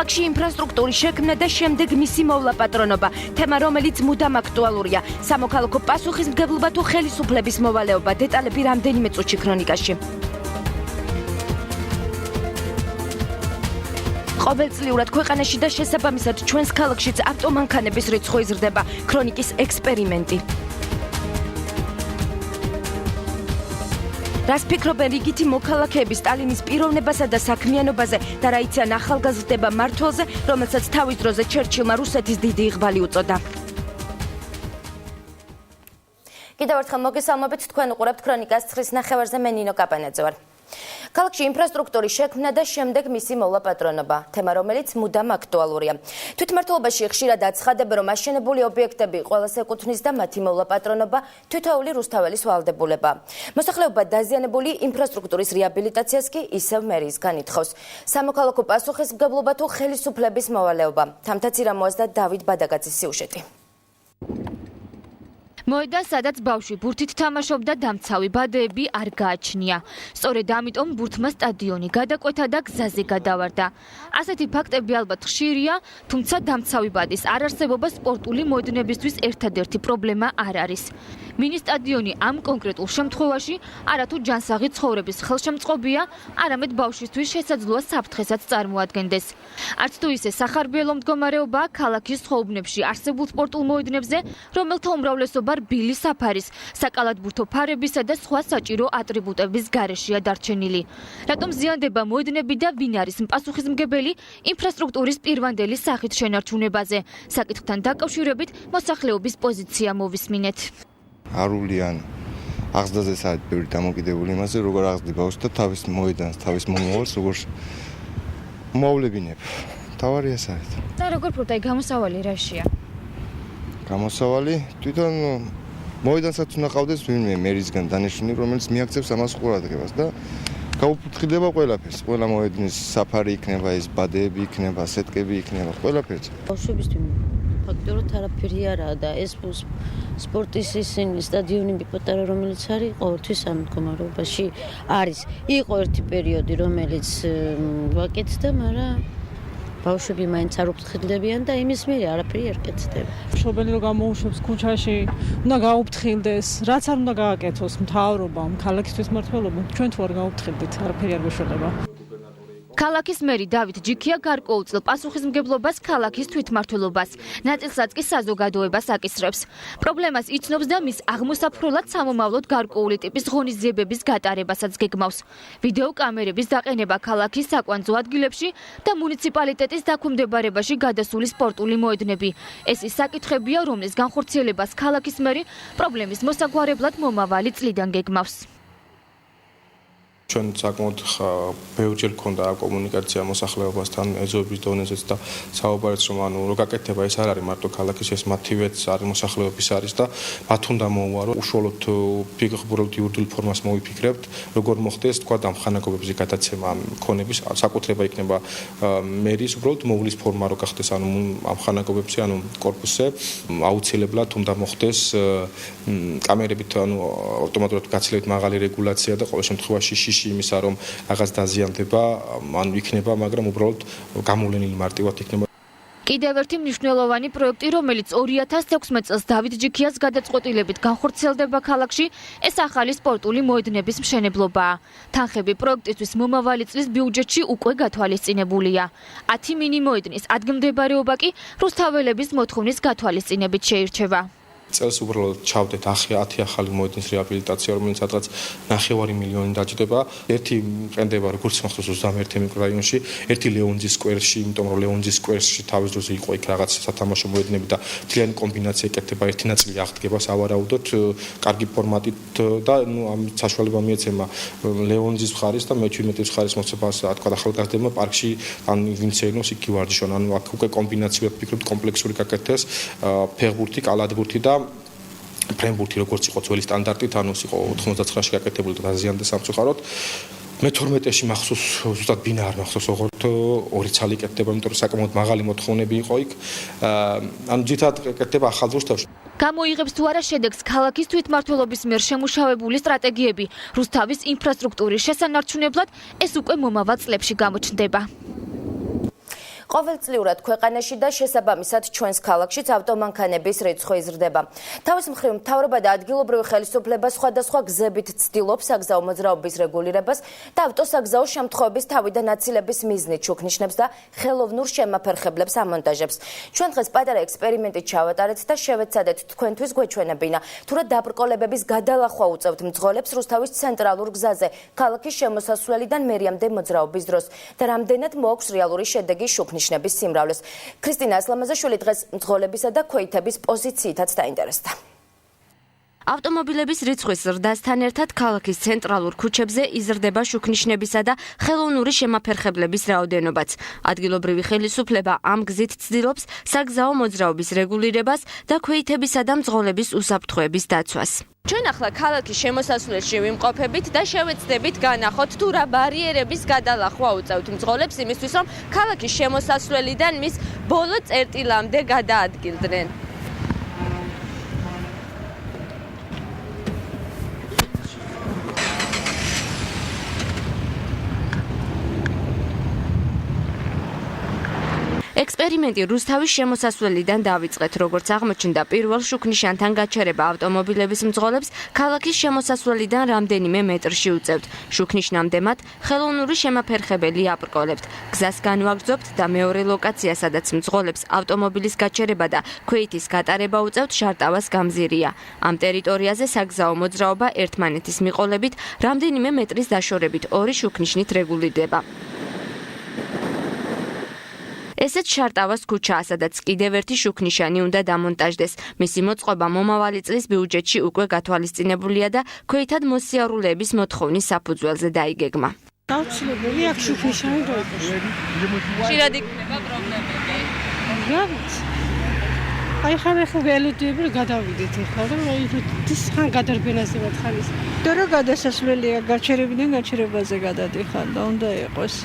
ქალაქში ინფრასტრუქტურის შექმნა და შემდეგ მისი მოვლა პატრონობა. თემა, რომელიც მუდამ აქტუალურია. სამოქალაქო პასუხისმგებლობა თუ ხელისუფლების მოვალეობა. დეტალები რამდენიმე წუთში ქრონიკაში. ყოველწლიურად ქვეყანაში და შესაბამისად ჩვენს ქალაქშიც ავტომანქანების რიცხვი იზრდება. ქრონიკის ექსპერიმენტი. რას ფიქრობენ რიგითი მოქალაქეები სტალინის პიროვნებასა და საქმიანობაზე და რა იციან ახალგაზრდება მმართველზე, რომელსაც თავის დროზე ჩერჩილმა რუსეთის დიდი იღბალი უწოდა. კიდევ ერთხელ მოგესალმებით, თქვენ უყურებთ ქრონიკას 9-ის ნახევარზე, მე ნინო კაპანაძე ვარ. ქალაქში ინფრასტრუქტურის შექმნა და შემდეგ მისი მოვლა პატრონობა. თემა, რომელიც მუდამ აქტუალურია. თვითმმართველობაში ხშირად აცხადებენ, რომ აშენებული ობიექტები ყველას ეკუთვნის და მათი მოვლა პატრონობა თითოეული რუსთაველის ვალდებულება. მოსახლეობა დაზიანებული ინფრასტრუქტურის რეაბილიტაციას კი ისევ მერიისგან ითხოვს. სამოქალაქო პასუხისმგებლობა თუ ხელისუფლების მოვალეობა. თამთა ცირამოას და დავით ბადაგაძის სიუჟეტი. მოედან, სადაც ბავშვი ბურთით თამაშობდა, დამცავი ბადეები არ გააჩნია. სწორედ ამიტომ ბურთმა სტადიონი გადაკვეთა და გზაზე გადავარდა. ასეთი ფაქტები ალბათ ხშირია, თუმცა დამცავი ბადის არარსებობა სპორტული მოედნებისთვის ერთადერთი პრობლემა არ არის. მინი სტადიონი ამ კონკრეტულ შემთხვევაში არათუ ჯანსაღი ცხოვრების ხელშემწყობია, არამედ ბავშვისთვის შესაძლოა საფრთხესაც წარმოადგენდეს. არც თუ ისე სახარბიელო მდგომარეობაა ქალაქის ხოვბნებში არსებულ სპორტულ მოედნებზე, რომელთა უმრავლესობა რბილი საფარის, საკალათბურთო ფარებისა და სხვა საჭირო ატრიბუტების გარეშეა დარჩენილი. რატომ ზიანდება მოედნები და ვინ არის პასუხისმგებელი ინფრასტრუქტურის პირვანდელი სახით შენარჩუნებაზე? საკითხთან დაკავშირებით მოსახლეობის პოზიცია მოვისმინეთ. არულიან აღზრდაზე საერთოდ ბევრი დამოკიდებული იმაზე, როგორ აღზრდი ბავშვს და თავის მოედანს, თავის მომავალს როგორ მოვლებინებ. თავარია საერთოდ. და როგორ ფურდა გამოსავალი რაშია? გამოსავალი თვითონ მოედანსაც უნდა ყავდეს ვინმე მერისგან დანიშნული, რომელიც მიაქცევს ამას ყურადღებას და გაუფრთხილდება ყველაფერს. ყველა მოედნის საფარი იქნება, ეს ბადეები იქნება, სეტკები იქნება, ყველაფერს. ბავშვებისთვის ფაქტობრივად არაფერი არაა და ეს სპორტის ისინი სტადიონები პატარა რომელიც არის ყოველთვის ამ მდგომარეობაში არის. იყო ერთი პერიოდი რომელიც ვაკეთდა, მაგრამ ბავშვები მაინც არ უფრთხილდებიან და იმის მერე არაფერი არ კეთდება. მშობელი რომ გამოუშვებს ქუჩაში, უნდა გაუფრთხილდეს, რაც არ უნდა გააკეთოს მთავრობამ, ქალაქის თვითმმართველობამ, ჩვენ თუ არ გაუფრთხილდით, არაფერი არ გვეშველება. ქალაქის მერი დავით ჯიქია გარკვეულწილ პასუხისმგებლობას ქალაქის თვითმმართველობას, ნაწილსაც კი საზოგადოებას აკისრებს. პრობლემას იცნობს და მის აღმოსაფრულად სამომავლოდ გარკვეული ტიპის ღონისძიებების გატარებასაც გეგმავს. ვიდეო კამერების დაყენება ქალაქის საკვანძო ადგილებში და მუნიციპალიტეტის დაქვემდებარებაში გადასული სპორტული მოედნები. ეს ის საკითხებია, რომლის განხორციელებას ქალაქის მერი პრობლემის მოსაგვარებლად მომავალი წლიდან გეგმავს. ჩვენ საკმაოდ ბევრჯერ ქონდა კომუნიკაცია მოსახლეობასთან ეზოების დონეზეც და საუბარიც რომ რო გაკეთდება ეს არ არის მარტო ქალაქის ეს მათივეც არის მოსახლეობის არის და მათ უნდა მოუარო უშუალოდ ფიგურალურ იურიდიულ ფორმას მოვიფიქრებთ როგორ მოხდეს თქვა დამხანაგობებზე გადაცემა მქონების საკუთრება იქნება მერის უბრალოდ მოვლის ფორმა რო გახდეს ანუ ამხანაგობებზე ანუ კორპუსზე აუცილებლად უნდა მოხდეს კამერებით ანუ ავტომატურად გაცილებით მაღალი რეგულაცია და ყოველ შემთხვევაში იმისა რომ რაღაც დაზიანდება ან იქნება, მაგრამ უბრალოდ გამოვლენილი მარტივად იქნება. კიდევ ერთი მნიშვნელოვანი პროექტი, რომელიც 2016 წელს დავით ჯიქიას გადაწყვეტილებით განხორციელდება ქალაქში, ეს ახალი სპორტული მოედნების მშენებლობაა. თანხები პროექტისთვის მომავალი წლის ბიუჯეტში უკვე გათვალისწინებულია. 10 მინი მოედნის ადგილმდებარეობა კი რუსთაველების მოთხოვნის გათვალისწინებით შეირჩევა. წელს უბრალოდ ჩავდეთ 10 ახალი მოედნის რეაბილიტაცია, რომელიც სადღაც 9 მილიონი დაჯდება. ერთი ყენდება როგორც მახსოვს 21 მიკრორაიონში, ერთი ლეონძის სკვერში, იმიტომ რომ ლეონძის სკვერში თავის დროზე იყო იქ რაღაც სათამაშო მოედნები და მთლიანი კომბინაცია ეკეთება, ერთი ნაწილი აღდგება სავარაუდოდ, კარგი ფორმატით და ნუ ამ საშუალება მიეცემა ლეონძის მხარის და მე-17-ის მხარის მოცებას, რა თქვა, ახალგაზრდებმა პარკში ან ვინც ეინოს იქ ვარჯიშონ, ანუ აქ უკვე კომბინაციად ვფიქრობთ კომპლექსური გაკეთდეს, ფეხბურთი, კალათბურთი და ფრენბურთი როგორც იყო ძველი სტანდარტით, ანუ იყო 99-ში გაკეთებული და დაზიანდა სამწუხაროდ. მე-12-ში მახსოვს ზუსტად ბინა არ მახსოვს ოღონდ ორი ცალი კეთდება, იმიტომ რომ საკმაოდ მაღალი მოთხოვნები იყო იქ. ანუ ძირითადად კეთდება ახალ რუსთავში. გამოიღებს თუ არა შედეგს ქალაქის თვითმმართველობის მიერ შემუშავებული სტრატეგიები რუსთავის ინფრასტრუქტურის შესანარჩუნებლად, ეს უკვე მომავალ წლებში გამოჩნდება. ყოველწლიურად ქვეყანაში და შესაბამისად ჩვენს ქალაქშიც ავტომანქანების რიცხვი იზრდება. თავის მხრივ მთავრობა და ადგილობრივი ხელისუფლება სხვადასხვა გზებით ცდილობს საგზაო მოძრაობის რეგულირებას და ავტოსაგზაო შემთხვევების თავიდან აცილების მიზნით შუქნიშნებს და ხელოვნურ შემაფერხებლებს ამონტაჟებს. ჩვენ დღეს პატარა ექსპერიმენტი ჩავატარეთ და შევეცადეთ თქვენთვის გვეჩვენებინა თუ რა დაბრკოლებების გადალახვა უწევთ მძღოლებს რუსთავის ცენტრალურ გზაზე ქალაქის შემოსასვლელიდან მერიამდე მოძრაობის დროს და რამდენად მოაქვს რეალური შედეგი შუქნიშნების სიმრავლეს. ქრისტინა ასლამაზაშვილი დღეს მძღოლებისა და ქვეითების პოზიციითაც დაინტერესდა. ავტომობილების რიცხვის ზრდასთან ერთად ქალაქის ცენტრალურ ქუჩებზე იზრდება შუქნიშნებისა და ხელოვნური შემაფერხებლების რაოდენობაც. ადგილობრივი ხელისუფლება ამ გზით ცდილობს საგზაო მოძრაობის რეგულირებას და ქვეითებისა და მძღოლების უსაფრთხოების დაცვას. ჩვენ ახლა ქალაქის შემოსასვლელში ვიმყოფებით და შევეცდებით განახოთ თუ რა ბარიერების გადალახვა უწევთ მძღოლებს იმისთვის, რომ ქალაქის შემოსასვლელიდან მის ბოლო წერტილამდე გადაადგილდნენ. ექსპერიმენტი რუსთავის შემოსასვლელიდან დავიწყეთ, როგორც აღმოჩნდა პირველ შუქნიშანთან გაჩერება ავტომობილების მძღოლებს ქალაქის შემოსასვლელიდან რამდენიმე მეტრში უწევთ. შუქნიშნამდე მათ ხელოვნური შემაფერხებელი აბრკოლებთ. გზას განვაგრძობთ და მეორე ლოკაცია, სადაც მძღოლებს ავტომობილის გაჩერება და ქვეითის გატარება უწევთ შარტავას გამზირია. ამ ტერიტორიაზე საგზაო მოძრაობა ერთმანეთის მიყოლებით რამდენიმე მეტრის დაშორებით ორი შუქნიშნით რეგულირდება. ესეც შარტავას ქუჩაა, სადაც კიდევ ერთი შუქნიშანი უნდა დამონტაჟდეს. მისი მოწყობა მომავალი წლის ბიუჯეტში უკვე გათვალისწინებულია და ქვეითად მოსიარულეების მოთხოვნის საფუძველზე დაიგეგმა. აუცილებელი აქ შუქნიშანი დაიყოს. ხშირად იქნება პრობლემები. რა ვიცი. აი ხარ ახლა ველოდები გადავიდეთ ახლა და აი ის ხან გადარბენაზე ვათხარის. და რა გადასასვლელია გაჩერებიდან გაჩერებაზე გადადიხარ და უნდა იყოს.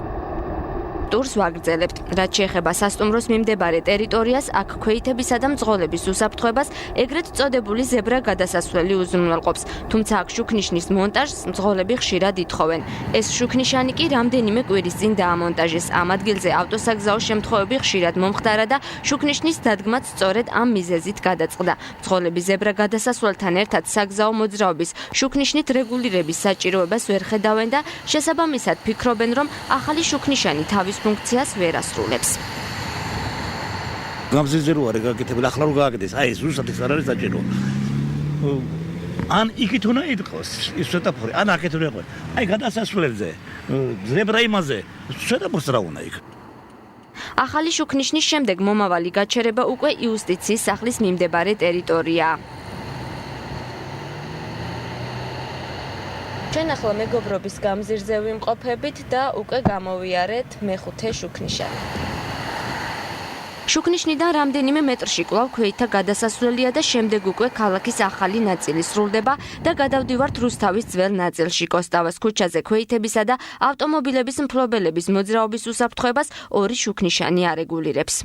ტურს ვაგრძელებთ. რაც შეეხება სასტუმროს მიმდებარე ტერიტორიას, აქ ქვეითებისა და მძღოლების უსაფრთხოებას ეგრეთ წოდებული ზებრა გადასასვლელი უზრუნველყოფს. თუმცა აქ შუქნიშნის მონტაჟს მძღოლები ხშირად ითხოვენ. ეს შუქნიშანი კი რამდენიმე კვირის წინ დაამონტაჟეს. ამ ადგილზე ავტოსაგზაო შემთხვევები ხშირად მომხდარა და შუქნიშნის დადგმაც სწორედ ამ მიზეზით გადაწყდა. მძღოლები ზებრა გადასასვლელთან ერთად საგზაო მოძრაობის შუქნიშნით რეგულირების საჭიროებას ვერ ხედავენ და შესაბამისად ფიქრობენ, რომ ახალი შუქნიშანი თავის ფუნქციას ვერ ასრულებს. გამზირზე რო არის გაკეთებული, ახლა რო გააკეთეს, აი ეს ზუსტად ის არ არის საჭირო. ან იქით უნდა იტყოს ის სვეტაფორი, ან აქეთ უნდა იყოს. აი გადასასვლელზე, ზებრა იმაზე, სვეტაფორს რა უნდა იქ. ახალი შუქნიშნის შემდეგ მომავალი გაჩერება უკვე იუსტიციის სახლის მიმდებარე ტერიტორიაა. ჩვენ ახლა მეგობრობის გამზირზე ვიმყოფებით და უკვე გამოვიარეთ მეხუთე შუქნიშანი. შუქნიშნიდან რამდენიმე მეტრში კვლავ ქვეითა გადასასვლელია და შემდეგ უკვე ქალაქის ახალი ნაწილი სრულდება და გადავდივართ რუსთავის ძველ ნაწილში. კოსტავას ქუჩაზე ქვეითებისა და ავტომობილების მფლობელების მოძრაობის უსაფრთხოებას ორი შუქნიშანი არეგულირებს.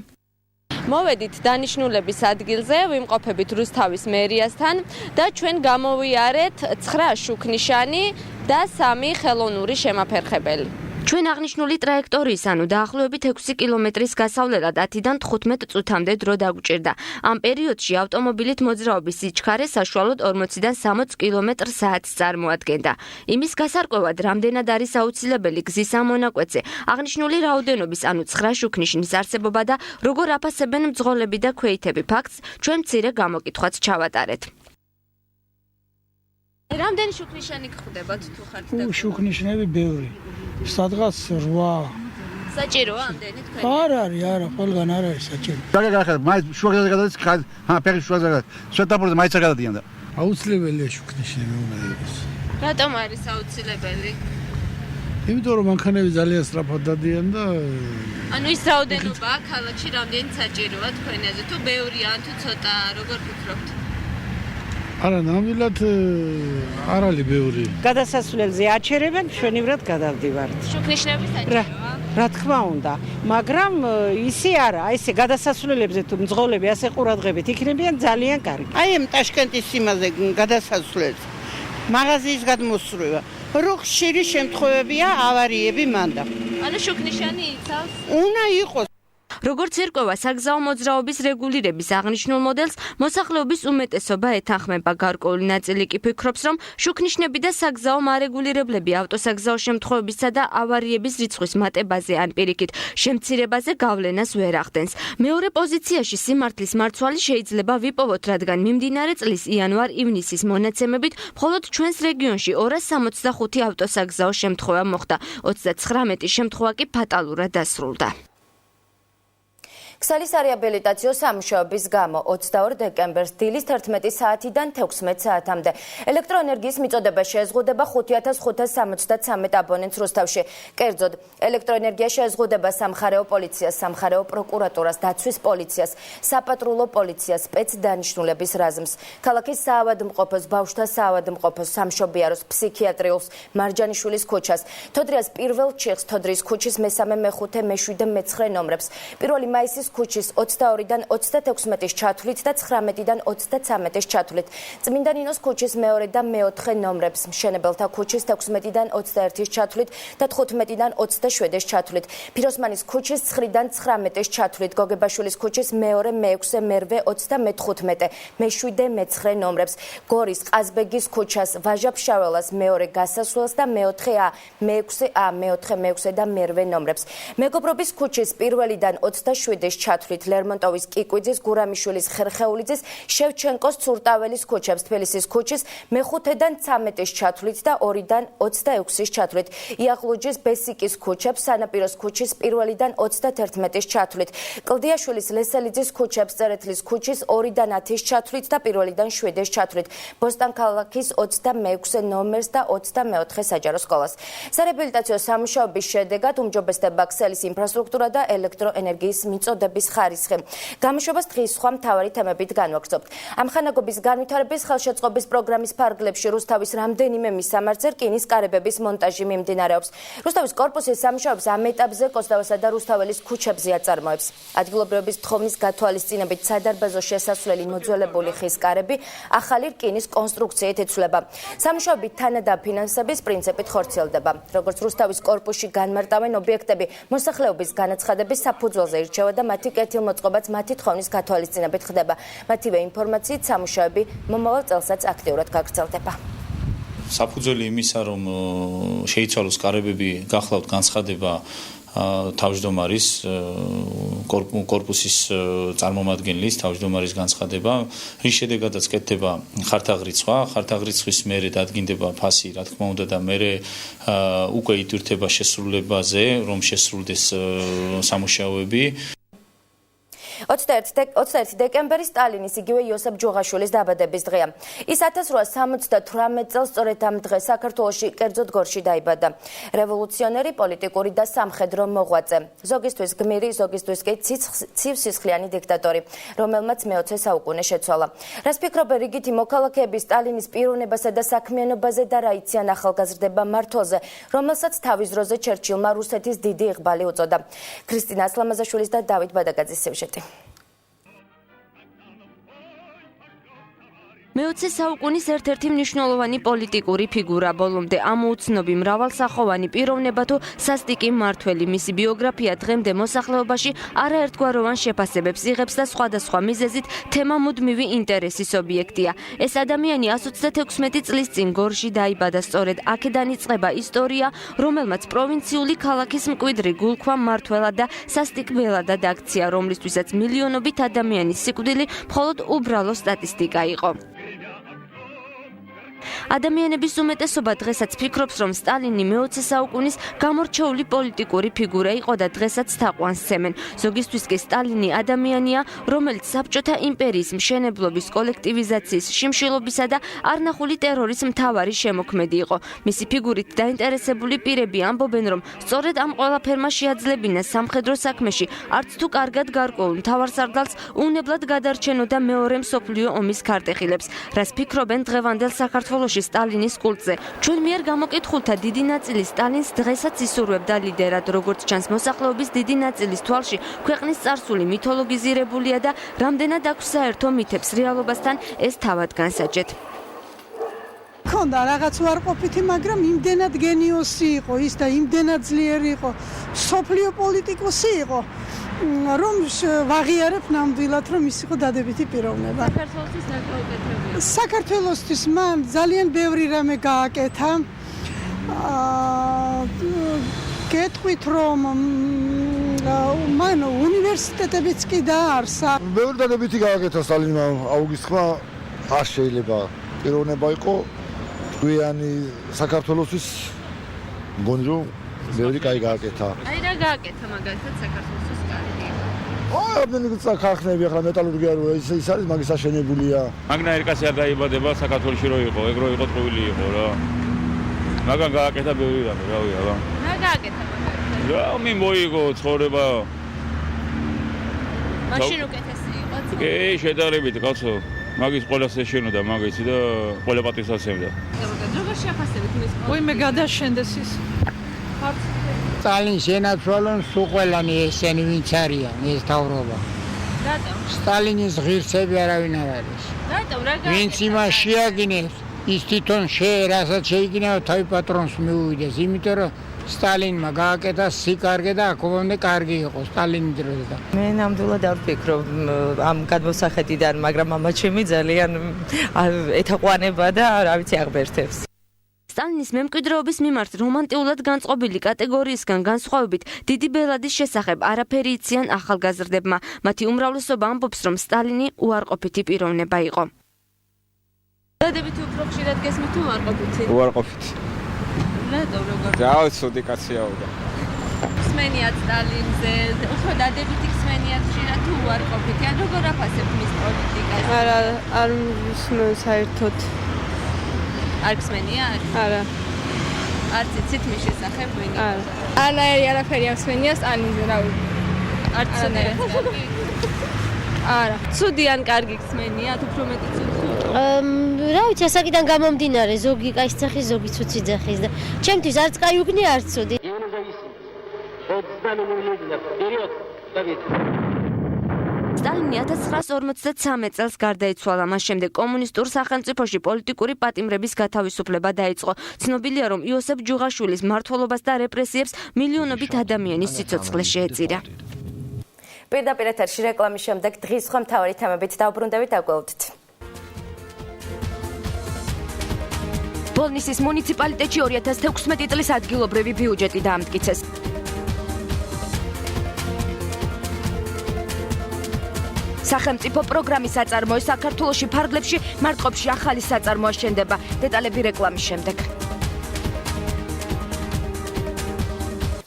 მოვედით დანიშნულების ადგილზე, ვიმყოფებით რუსთავის მერიასთან და ჩვენ გამოვიარეთ 9 შუქნიშანი და 3 ხელოვნური შემაფერხებელი. ჩვენ აღნიშნული ტრაექტორიის, ანუ დაახლოებით 6 კილომეტრის გასავლელად 10-დან 15 წუთამდე დრო დაგვჭირდა. ამ პერიოდში ავტომობილით მოძრაობის სიჩქარე საშუალოდ 40-დან 60 კმ/სთ წარმოადგენდა. იმის გასარკვევად, რამდენად არის აუცილებელი გზის ამონაკვეთზე, აღნიშნული რაოდენობის, ანუ 9 შუქნიშნის არსებობა და როგორ აფასებენ მძღოლები და ქვეითები ფაქტს, ჩვენ მცირე გამოკითხვაც ჩავატარეთ. რამდენი შუქნიშანი გხვდებათ თუ ხართ და შუქნიშნები ბევრი. სადღაც 8. საჭიროა ამდენი თქვენ? არა, ყველგან არ არის საჭირო. გაგახარ, მაინც შუქაზე გადადის, ფეხი შუქაზე გადადის. სვეტაფორზე მაინც არ გადადიან და. აუცილებელია შუქნიშნები უნდა იყოს. რატომ არის აუცილებელი? იმიტომ რომ მანქანები ძალიან სწრაფად დადიან და ანუ ის რაოდენობაა ქალაქში რამდენი საჭიროა თქვენაზე თუ ბევრია ან თუ ცოტა, როგორ ფიქრობთ? არა, ნამდვილად არ არის ბევრი. გადასასვლელზე აჩერებენ, მშვენივრად გადავდივართ. შუქნიშნები საჭიროა? რა თქმა უნდა, მაგრამ ისე არა, აი ესე გადასასვლელებზე თუ მძღოლები ასე ყურადღებით იქნებიან ძალიან კარგი. აი ამ ტაშკენტის იმაზე გადასასვლელს მაღაზიის გადმოსწრება. რო ხშირი შემთხვევებია ავარიები მანდა. ანუ შუქნიშანი იცავს? უნდა იყოს. როგორც ერკვევა საგზაო მოძრაობის რეგულირების აღნიშნულ მოდელს, მოსახლეობის უმეტესობა ეთანხმება. გარკვეული ნაწილი კი ფიქრობს, რომ შუქნიშნები და საგზაო მარეგულირებლები ავტოსაგზაო შემთხვევებისა და ავარიების რიცხვის მატებაზე ან პირიქით შემცირებაზე გავლენას ვერ ახდენს. მეორე პოზიციაში სიმართლის მარცვალი შეიძლება ვიპოვოთ, რადგან მიმდინარე წლის იანვარ-ივნისის მონაცემებით მხოლოდ ჩვენს რეგიონში 265 ავტოსაგზაო შემთხვევა მოხდა. 39 შემთხვევა კი ფატალურად დასრულდა. ქსელის რეაბილიტაციო სამუშაოების გამო 22 დეკემბერს დილის 11 საათიდან 16 საათამდე ელექტროენერგიის მიწოდება შეეზღუდება 5573 აბონენტს რუსთავში. კერძოდ, ელექტროენერგია შეეზღუდება სამხარეო პოლიციას, სამხარეო პროკურატურას, დაცვის პოლიციას, საპატრულო პოლიციას, სპეცდანიშნულების რაზმს, ქალაქის საავადმყოფოს, ბავშვთა საავადმყოფოს, სამშობიაროს, ფსიქიატრიულს, მარჯანიშვილის ქუჩას, თოდრიას პირველ ჩიხს, თოდრის ქუჩის მე-3, მე-5, მე-7, მე-9 ნომრებს, 1 მაისის ქუჩის 22-დან 36-ის ჩათვლით და 19-დან 33-ის ჩათვლით, წმინდა ნინოს ქუჩის მეორე და მე-4 ნომრებს, მშენებელთა ქუჩის 16-დან 21-ის ჩათვლით და 15-დან 27-ის ჩათვლით, ფიროსმანის ქუჩის 9-დან 19-ის ჩათვლით, გოგებაშვილის ქუჩის მეორე, მე-6, მე-8, 20 და მე-15, მე-7, მე-9 ნომრებს, გორის ყაზბეგის ქუჩას, ვაჟა-ფშაველას მეორე გასასვლელს და მე-4A, მე-6A, მე-4, მე-6 და მე-8 ნომრებს, მეგობრობის ქუჩის 1-დან 27-ის ჩათვლით, ლერმონტოვის, კიკვიძის, გურამიშვილის, ხერხეულიძის, შევჩენკოს, ცურტაველის ქუჩებს, თბილისის ქუჩის მე-5-დან 13-ის ჩათვლით და 2-დან 26-ის ჩათვლით, იაღლუჯის, ბესიკის ქუჩებს, სანაპიროს ქუჩის 1-დან 31-ის ჩათვლით, კლდიაშვილის, ლესელიძის ქუჩებს, წერეთლის ქუჩის 2-დან 10-ის ჩათვლით და 1-დან 7-ის ჩათვლით, ბოსტანქალაქის 26 ნომერს და 24 საჯარო სკოლას. სარეაბილიტაციო სამუშაოების შედეგად უმჯობესდება ქსელის ინფრასტრუქტურა და ელექტროენერგიის მიწოდების ხარისხი. გამოშვებას დღის სხვა მთავარი თემებით განვაგრძობთ. ამხანაგობის განვითარების ხელშეწყობის პროგრამის ფარგლებში რუსთავის რამდენიმე მისამართზე რკინის კარებების მონტაჟი მიმდინარეობს. რუსთავის კორპუსის სამუშაოებს ამ ეტაპზე კოსტავასა და რუსთაველის ქუჩებზე აწარმოებს. ადგილობრივების თხოვნის გათვალისწინებით სადარბაზო შესასვლელი მოძველებული ხის კარები ახალი რკინის კონსტრუქციით იცვლება. სამუშაოები თანადაფინანსების პრინციპით ხორციელდება. როგორც რუსთავის კორპუსში განმარტავენ ობიექტები მოსახლეობის განაცხადების საფუძველზე ირჩევა და მათი კეთილმოწყობაც მათი თხოვნის გათვალისწინებით ხდება. მათივე ინფორმაციით სამუშაოები მომავალ წელსაც აქტიურად გაგრძელდება. საფუძველი იმისა, რომ შეიცვალოს კარებები, გახლავთ განცხადება თავმჯდომარის კორპუსის წარმომადგენლის თავმჯდომარის განცხადება, რის შედეგადაც კეთდება ხართაღრიცხვის მერე დადგინდება ფასი, რა თქმა უნდა და მერე უკვე იტვირთება შესრულებაზე, რომ შესრულდეს სამუშაოები. 21 დეკემბერი სტალინის იგივე იოსებ ჯუღაშვილის დაბადების დღეა. ის 1878 წელს სწორედ ამ დღეს საქართველოში, კერძოდ გორში დაიბადა. რევოლუციონერი, პოლიტიკური და სამხედრო მოღვაწე. ზოგისთვის გმირი, ზოგისთვის კი ცივსისხლიანი დიქტატორი, რომელმაც მე-20 საუკუნე შეცვალა. რას ფიქრობენ რიგითი მოქალაქეები სტალინის პიროვნებასა და საქმიანობაზე და რა იციან ახალგაზრდება მმართველზე, რომელსაც თავის დროზე ჩერჩილმა რუსეთის დიდი იղბალი უწოდა. ქრისტინა ასლამაზაშვილის და დავით ბადაგაძის სიუჟეტი. მე-20 საუკუნის ერთ-ერთი მნიშვნელოვანი პოლიტიკური ფიგურა, ბოლომდე ამოუცნობი მრავალსახოვანი პიროვნება თუ სასტიკი მმართველი, მისი ბიოგრაფია დღემდე მოსახლეობაში არაერთგვაროვან შეფასებებს იღებს და სხვადასხვა მიზეზით თემა მუდმივი ინტერესის ობიექტია. ეს ადამიანი 136 წლის წინ გორში დაიბადა, სწორედ აქედან იწყება ისტორია, რომელმაც პროვინციული ქალაქის მკვიდრი გულქვა მმართველად და სასტიკ ველადად აქცია, რომლისთვისაც მილიონობით ადამიანის სიკვდილი მხოლოდ უბრალო სტატისტიკა იყო. ადამიანების უმეტესობა დღესაც ფიქრობს, რომ სტალინი მე-20 საუკუნის გამორჩეული პოლიტიკური ფიგურა იყო და დღესაც თაყვანს სცემენ. ზოგისთვის კი სტალინი ადამიანია, რომელიც საბჭოთა იმპერიის მშენებლობის, კოლექტივიზაციის, შიმშილობისა და არნახული ტერორის მთავარი შემოქმედი იყო. მისი ფიგურით დაინტერესებული პირები ამბობენ, რომ სწორედ ამ ყველაფერმა შეაძლებინა სამხედრო საქმეში არც თუ კარგად გარკვეულ მთავარსარდალს უნებლად გადარჩენოდა მეორე მსოფლიო ომის ქარტეხილებს. რას ფიქრობენ დღევანდელ საქართველოში სტალინის კულტზე? ჩვენ მიერ გამოკითხულთა დიდი ნაწილი სტალინს დღესაც ისურვებდა ლიდერად, როგორც ჩანს მოსახლეობის დიდი ნაწილის თვალში ქვეყნის წარსული მითოლოგიზირებულია და რამდენად აქვს საერთო მითებს რეალობასთან, ეს თავად განსაჯეთ. ქონდა რაღაც უარყოფითი, მაგრამ იმდენად გენიოსი იყო ის და იმდენად ძლიერი იყო, სოფლიო პოლიტიკოსი იყო. რომ ვაღიარებ ნამდვილად რომ ის იყო დადებითი პიროვნება. საქართველოსთვის რა გაუკეთებია? საქართველოსთვის მან ძალიან ბევრი რამე გააკეთა. გეტყვით რომ მან უნივერსიტეტებიც კი დაარსა. ბევრი დადებითი გააკეთა სტალინმა აუგისტმა არ შეიძლება პიროვნება იყო გვიანი საქართველოსთვის მგონი რომ ბევრი კაი გააკეთა. აი რა გააკეთა მაგალითად საქართველოსთვის კარგი? ამდენი ხალხები ახლა მეტალურგია რო ის არის მაგის აშენებულია. მაგნაირი კაცი არ დაიბადება საქართველოში რო იყო, ეგ რო იყო ტყუილი იყო რა. მაგან გააკეთა ბევრი რამე, რავი აბა. რა გააკეთა მაგალითად? რა მოიგო ცხოვრება. მაშინ უკეთესი იყო ცხოვრება. კი, შედარებით კაცო. მაგის ყველას ეშენოდა მაგისი და ყველა პატივს აცემდა. როგორ შეაფასებით მის პოზიციას? ვინმე გადაშენდეს ის. სტალინის ენაცვალონ სულ ყველანი ესენი ვინც არიან ეს თავრობა. რატომ? სტალინის ღირსები არავინ არ არის. რატომ? რა გააკეთა? ვინც იმას შეაგინებს, ის თვითონ რასაც შეიგინება თავი პატრონს მიუვიდეს, იმიტომ რომ სტალინმა გააკეთა სიკარგე და აქამდე კარგი იყო სტალინის დროზე და მე ნამდვილად არ ვფიქრობ ამ გადმოსახედიდან, მაგრამ მამაჩემი ძალიან ეთაყვანება და რა ვიცი აღბერთებს. სტალინის მემკვიდრეობის მიმართ რომანტიულად განწყობილი კატეგორიისგან განსხვავებით დიდი ბელადის შესახებ არაფერი იციან ახალგაზრდებმა. მათი უმრავლესობა ამბობს, რომ სტალინი უარყოფითი პიროვნება იყო. დადებითი უფრო ხშირად გესმით თუ უარყოფითი? უარყოფითი. რატომ როგორ? დავცოდი კაციაო და ხსმენიათ სტალინზე, უფრო დადებითი ხსმენიათ ხშირად თუ უარყოფითი? ან როგორ აფასებთ მის პოლიტიკას? არ მსმენ საერთოდ. არ ხსმენიათ? არა. არც იცით მის შესახებ ვინ იყო? არა. არაფერი არ ხსმენია სტალინზე, რა ვიცი. არც ცუდი. არა. ცუდი ან კარგი ხსმენიათ, უფრო მეტი ცუდი. რა ვიცი, ასაკიდან გამომდინარე, ზოგი კაის ძახის, ზოგი ცუცი ძახის და ჩემთვის არც კაი უგნია, არც ცუდი. სტალინი 1953 წელს გარდაიცვალა. მას შემდეგ კომუნისტურ სახელმწიფოში პოლიტიკური პატიმრების გათავისუფლება დაიწყო. ცნობილია, რომ იოსებ ჯუღაშვილის მმართველობას და რეპრესიებს მილიონობით ადამიანის სიცოცხლე შეეწირა. პირდაპირ ეთერში რეკლამის შემდეგ დღის სხვა მთავარი თემებით დავბრუნდებით, დაგველოდით. ბოლნისის მუნიციპალიტეტში 2016 წლის ადგილობრივი ბიუჯეტი დაამტკიცეს. სახელმწიფო პროგრამის საწარმოო საქართველოში ფარგლებში მარტყოფში ახალი საწარმოა შენდება. დეტალები რეკლამის შემდეგ.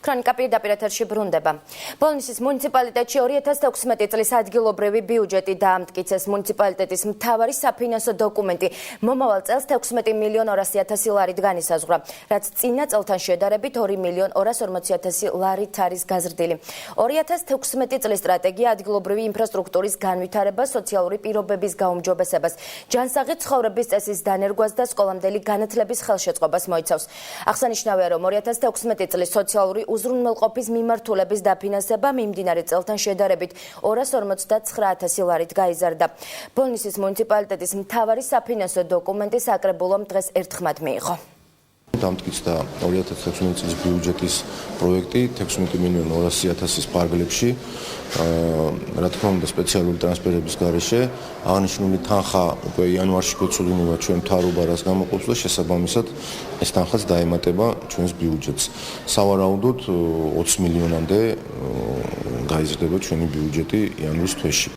ქრონიკა პირდაპირ ეთერში ბრუნდება. ბოლნისის მუნიციპალიტეტში 2016 წლის ადგილობრივი ბიუჯეტი დაამტკიცეს. მუნიციპალიტეტის მთავარი საფინანსო დოკუმენტი მომავალ წელს 16.200.000 ლარით განისაზღვრა, რაც წინა წელთან შედარებით 2.240.000 ლარით არის გაზრდილი. 2016 წლის სტრატეგია ადგილობრივი ინფრასტრუქტურის განვითარებას, სოციალური პირობების გაუმჯობესებას, ჯანსაღი ცხოვრების წესის დანერგვას და სკოლამდელი განათლების ხელშეწყობას მოიცავს. აღსანიშნავია, რომ 2016 წლის სოციალური უზრუნველყოფის მიმართულების დაფინანსება მიმდინარე წელთან შედარებით 259.000 ლარით გაიზარდა. ბოლნისის მუნიციპალიტეტის მთავარი საფინანსო დოკუმენტი საკრებულომ დღეს ერთხმად მიიღო. დამტკიცდა 2016 წლის ბიუჯეტის პროექტი 16.200.000 ფარგლებში. რა თქმა უნდა, სპეციალური ტრანსფერების გარეშე აღნიშნული თანხა უკვე იანვარში გოცულინება ჩვენ მთავრობა რას გამოყოფს და შესაბამისად ეს თანხაც დაემატება ჩვენს ბიუჯეტს. სავარაუდოდ 20 მილიონამდე გაიზრდება ჩვენი ბიუჯეტი იანვრის თვეში.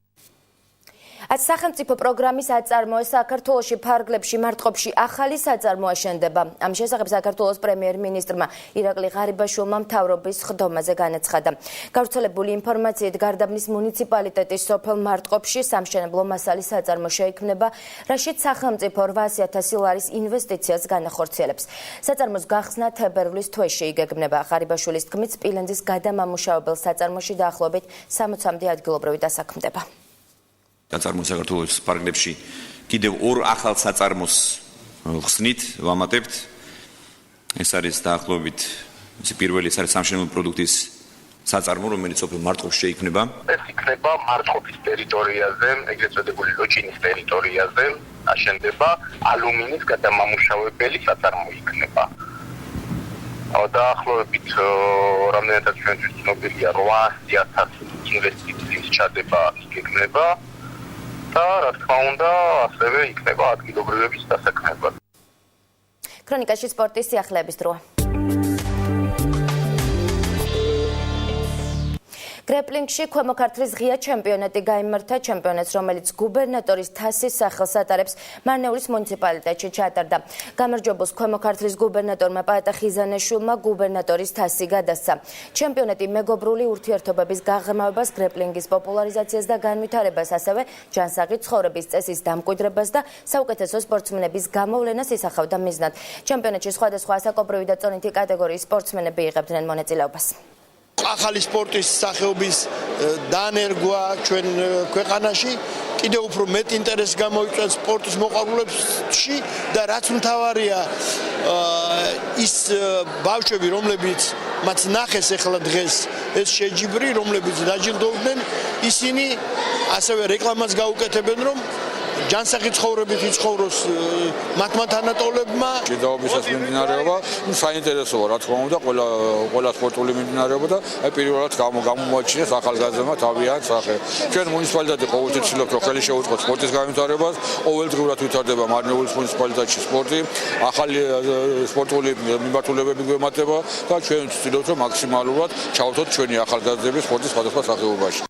სახელმწიფო პროგრამის აწარმოე საქართველოში ფარგლებში მარტყოფში ახალი საწარმოა შენდება. ამ შესახებ საქართველოს პრემიერ-მინისტრმა ირაკლი ღარიბაშვილმა მთავრობის ხდომაზე განაცხადა. გავრცელებული ინფორმაციით გარდაბნის მუნიციპალიტეტის სოფელ მარტყოფში სამშენებლო მასალის საწარმო შეიქმნება, რაშიც სახელმწიფო 800.000 ლარის ინვესტიციას განახორციელებს. საწარმოს გახსნა თებერვლის თვეში იგეგმება. ღარიბაშვილის თქმით, სპილენძის გადამამუშავებელ საწარმოში დაახლოებით 60-მდე ადგილობრივი დასაქმდება. საწარმო საქართველოს ფარგლებში კიდევ ორ ახალ საწარმოს ხსნით ვამატებთ. ეს არის დაახლოებით პირველი არის სამშენებლო პროდუქტის საწარმო, რომელიც სოფელ მარტყოფში შეიქმნება. ეს იქნება მარტყოფის ტერიტორიაზე, ეგრეთ წოდებული ლოჩინის ტერიტორიაზე აშენდება ალუმინის გადამამუშავებელი საწარმო იქნება. დაახლოებით რამდენადაც ჩვენთვის ცნობილია 800,000 ინვესტიციის ჩადება იქნება და რა თქმა უნდა ასევე იქნება ადგილობრივების დასაქმება. ქრონიკაში სპორტის სიახლეების დროა. გრეპლინგში ქვემო ქართლის ღია ჩემპიონატი გაიმართა. ჩემპიონატს, რომელიც გუბერნატორის თასის სახელს ატარებს, მარნეულის მუნიციპალიტეტში ჩაატარდა. გამარჯვებულს ქვემო ქართლის გუბერნატორმა პაატა ხიზანაშვილმა გუბერნატორის თასი გადასცა. ჩემპიონატი მეგობრული ურთიერთობების გაღრმავებას, გრეპლინგის პოპულარიზაციას და განვითარებას, ასევე ჯანსაღი ცხოვრების წესის დამკვიდრებას და საუკეთესო სპორტსმენების გამოვლენას ისახავდა მიზნად. ჩემპიონატში სხვადასხვა ასაკობრივი და წონითი კატეგორიის სპორტსმენები იღებდნენ მონაწილეობას. ახალი სპორტის სახეობის დანერგვა ჩვენ ქვეყანაში კიდევ უფრო მეტ ინტერესს გამოიწვევს სპორტის მოყვარულებში და რაც მთავარია ის ბავშვები, რომლებიც მათ ნახეს ახლა დღეს ეს შეჯიბრი, რომლებიც დაჯილდოვდნენ, ისინი ასევე რეკლამას გაუკეთებენ, რომ ჯანსაღი ცხოვრებით იცხოვროს მათმა თანატოლებმა. ჭიდაობისას მიმდინარეობა, საინტერესოა რა თქმა უნდა, ყველა სპორტული მიმდინარეობა და პირველად გამომოაჩინეს ახალგაზრდებმა თავიანთ სახე. ჩვენ მუნიციპალიტეტი ყოველთვის ცდილობს, რომ ხელი შეუწყოს სპორტის განვითარებას, ყოველდღიურად ვითარდება მარნეულის მუნიციპალიტეტში სპორტი, ახალი სპორტული მიმართულებები გვემატება და ჩვენ ვცდილობთ, რომ მაქსიმალურად ჩავთოთ ჩვენი ახალგაზრდები სპორტის სხვადასხვა სახეობაში.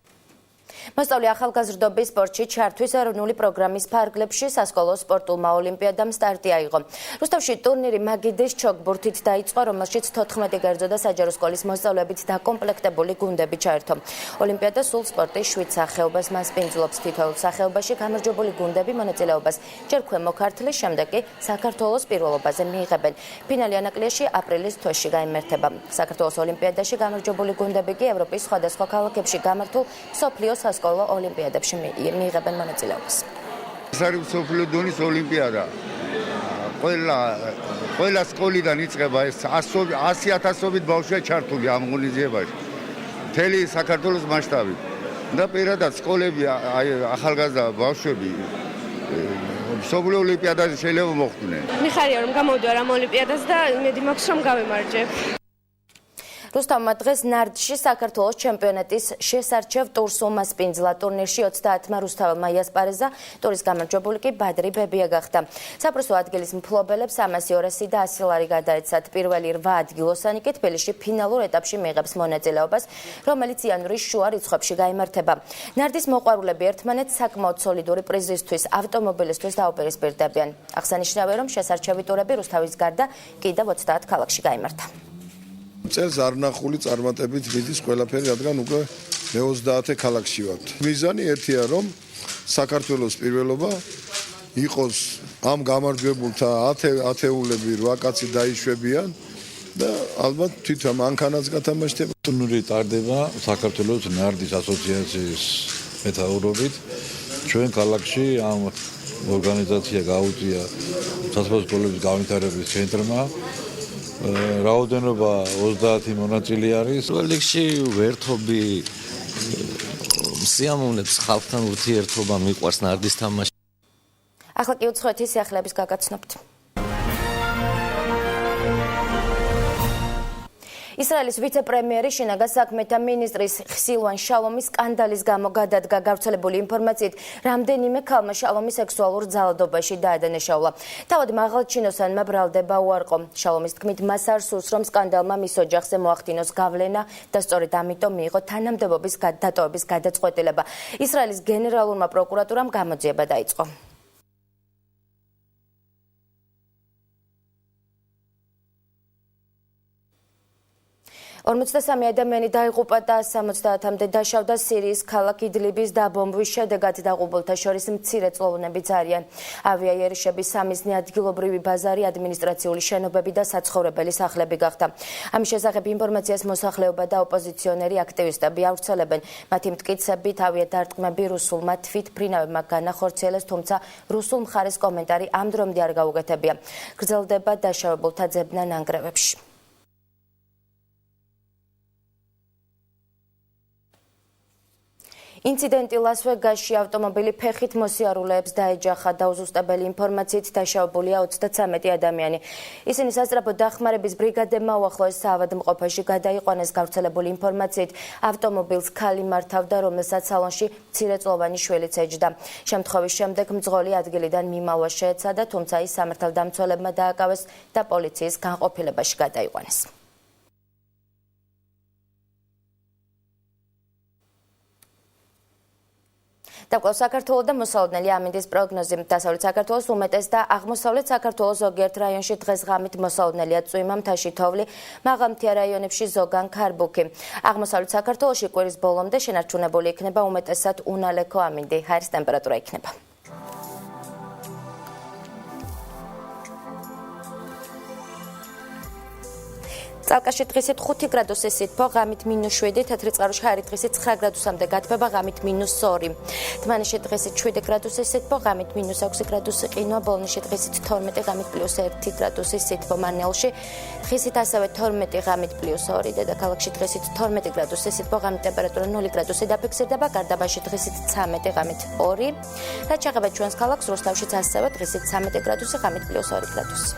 მოსწავლე ახალგაზრდობის სპორტში ჩართვის ეროვნული პროგრამის ფარგლებში სასკოლო სპორტულმა ოლიმპიადამ სტარტი აიღო. რუსთავში ტურნირი მაგიდის ჩოგბურთით დაიწყო, რომელშიც 14 კერძო და საჯარო სკოლის მოსწავლეებით დაკომპლექტებული გუნდები ჩაერთო. ოლიმპიადა სულ სპორტის 7 სახეობას მასპინძლობს. თითოეულ სახეობაში გამარჯვებული გუნდები მონაწილეობას ჯერ ქვემო ქართლის, შემდეგ კი საქართველოს პირველობაზე მიიღებენ. ფინალი ანაკლიაში აპრილის თვეში გაიმართება. საქართველოს ოლიმპიადაში გამარჯვებული გუნდები კი ევროპის სხვადასხვა ქალაქებში გამართულ მსოფლიოს სკოლო ოლიმპიადებში მიიღებენ მონაწილეობას. ეს არის მსოფლიო დონის ოლიმპიადა. ყველა სკოლიდან იწყება ეს 100,000-ობით ბავშვია ჩართული ამ ღონისძიებაში. მთელი საქართველოს მასშტაბით. და პირადად სკოლები, ახალგაზრდა ბავშვები მსოფლიო ოლიმპიადაზე შეიძლება მოხვდნენ. მიხარია რომ გამოვიდა ამ ოლიმპიადაზე და იმედი მაქვს რომ გავემარჯვებ. რუსთავმა დღეს ნარდში საქართველოს ჩემპიონატის შესარჩევ ტურს უმასპინძლა. ტურნირში 30-მა რუსთაველმა იასპარეზა, ტურის გამარჯვებული კი ბადრი ბებია გახდა. საპრესო ადგილის მფლობელებს 100-200 და 100 ლარი გადაეცათ. პირველი 8 ადგილოსანი კი თბილისში ფინალურ ეტაპში მიიღებს მონაწილეობას, რომელიც იანვრის შუა რიცხვებში გაიმართება. ნარდის მოყვარულები ერთმანეთს საკმაოდ სოლიდური პრიზისთვის, ავტომობილისთვის დაუპირისპირდებიან. აღსანიშნავია, რომ შესარჩევი ტურები რუსთავის გარდა კიდევ 30 ქალაქში გაიმართა. წელს არ ნახული წარმატებით მიდის ყველაფერი, რადგან უკვე მე-30 ქალაქში ვართ. მიზანი ერთია, რომ საქართველოს პირველობა იყოს ამ გამარჯვებულთა ათეულები 8 კაცი დაიშვებიან და ალბათ თვითონ მანქანაც გათამაშდება. ტურნირი ტარდება საქართველოს ნარდის ასოციაციის მეთაურობით. ჩვენ ქალაქში ამ ორგანიზაცია გაუწია სასწავლო სკოლების განვითარების ცენტრმა. რაოდენობა 30 მონაწილე არის. რიგში ვერთობი სიამოვნებს ხალხთან ურთიერთობა მიყვარს ნარდის თამაში. ახლა კი უცხოეთის სიახლეების გაგაცნობთ. ისრაელის ვიცე-პრემიერი შინაგან საქმეთა მინისტრის ხსილვან შალომის სკანდალის გამო გადადგა. გავრცელებული ინფორმაციით, რამდენიმე ქალმა შალომის სექსუალურ ძალადობაში დაადანაშაულა. თავად მაღალჩინოსანმა ბრალდება უარყო. შალომის თქმით, მას არ სურს, რომ სკანდალმა მის ოჯახზე მოახდინოს გავლენა და სწორედ ამიტომ მიიღო თანამდებობის დატოვების გადაწყვეტილება. ისრაელის გენერალურმა პროკურატურამ გამოძიება დაიწყო. 53 ადამიანი დაიღუპა და 70-მდე დაშავდა სირიის ქალაქ იდლიბის დაბომბვის შედეგად. დაღუპულთა შორის მცირეწლოვანებიც არიან. ავიაიერიშების სამიზნე ადგილობრივი ბაზარი, ადმინისტრაციული შენობები და საცხოვრებელი სახლები გახდა. ამის შესახებ ინფორმაციას მოსახლეობა და ოპოზიციონერი აქტივისტები ავრცელებენ. მათი მტკიცებით, ავიადარტყმები რუსულმა თვითმფრინავებმა განახორციელეს, თუმცა რუსულ მხარეს კომენტარი ამ დრომდე არ გაუკეთებია. გრძელდება დაშავებულთა ძებნა ნანგრევებში. ინციდენტი ლას-ვეგასში ავტომობილი ფეხით მოსიარულეებს დაეჯახა. დაუზუსტებელი ინფორმაციით დაშავებულია 33 ადამიანი. ისინი სასწრაფო დახმარების ბრიგადებმა უახლოეს საავადმყოფოში გადაიყვანეს. გავრცელებული ინფორმაციით ავტომობილს ქალი მართავდა, რომელსაც სალონში მცირეწლოვანი შვილიც ეჯდა. შემთხვევის შემდეგ მძღოლი ადგილიდან მიმალვა შეეცადა, თუმცა ის სამართალდამცველებმა დააკავეს და პოლიციის განყოფილებაში გადაიყვანეს. Დაკვალ საქართველოს და მოსალოდნელი ამინდის პროგნოზი. დასავლეთ საქართველოს უმეტეს და აღმოსავლეთ საქართველოს ზოგიერთ რაიონში დღეს ღამით მოსალოდნელია წვიმა, მთაში თოვლი, მაღალმთიან რაიონებში ზოგან ქარბუქი. აღმოსავლეთ საქართველოში კვირის ბოლომდე შენარჩუნებული იქნება უმეტესად უნალექო ამინდი. ჰაერის ტემპერატურა იქნება. Წალკაში დღისით 5 გრადუსი სითბო, ღამით -7, თეთრიწყაროში ჰაერი დღისით 9 გრადუსამდე გათბება, ღამით -2. თბილისში დღისით 7 გრადუსი სითბო, ღამით -6 გრადუსი ყინვა, ბოლნისში დღისით 12, ღამით +1 გრადუსი სითბო, მანელში დღისით ასევე 12, ღამით +2, დედაქალაქში დღისით 12 გრადუსი სითბო, ღამით ტემპერატურა 0 გრადუსი დაფიქსირდება, გარდაბაში დღისით 13, ღამით 2. რაც შეეხება ჩვენს ქალაქს, როსტოვშიც ასევე დღისით 13 გრადუსი, ღამით +2 გრადუსი.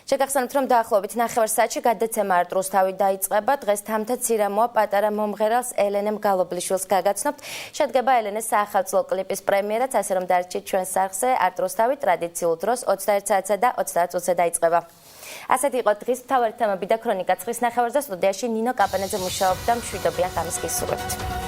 შეგახსენებთ, რომ დაახლოებით 9 საათში გადაცემა არ რუსთავი დაიწყება. დღეს თამთა ცირამოა პატარა მომღერალს ელენემ გალობლიშვილს გაგაცნობთ. შედგება ელენეს საახალწლო კლიპის პრემიერაც, ასე რომ დარჩით ჩვენს არხზე. არ რუსთავი ტრადიციულ დროს 21 საათსა და 30 წუთზე დაიწყება. ასეთი იყო დღის მთავარი თემები და ქრონიკა. ცხრის ნახევარზე სტუდიაში ნინო კაპანაძე მუშაობდა. მშვიდობიან ღამის გისურვებთ.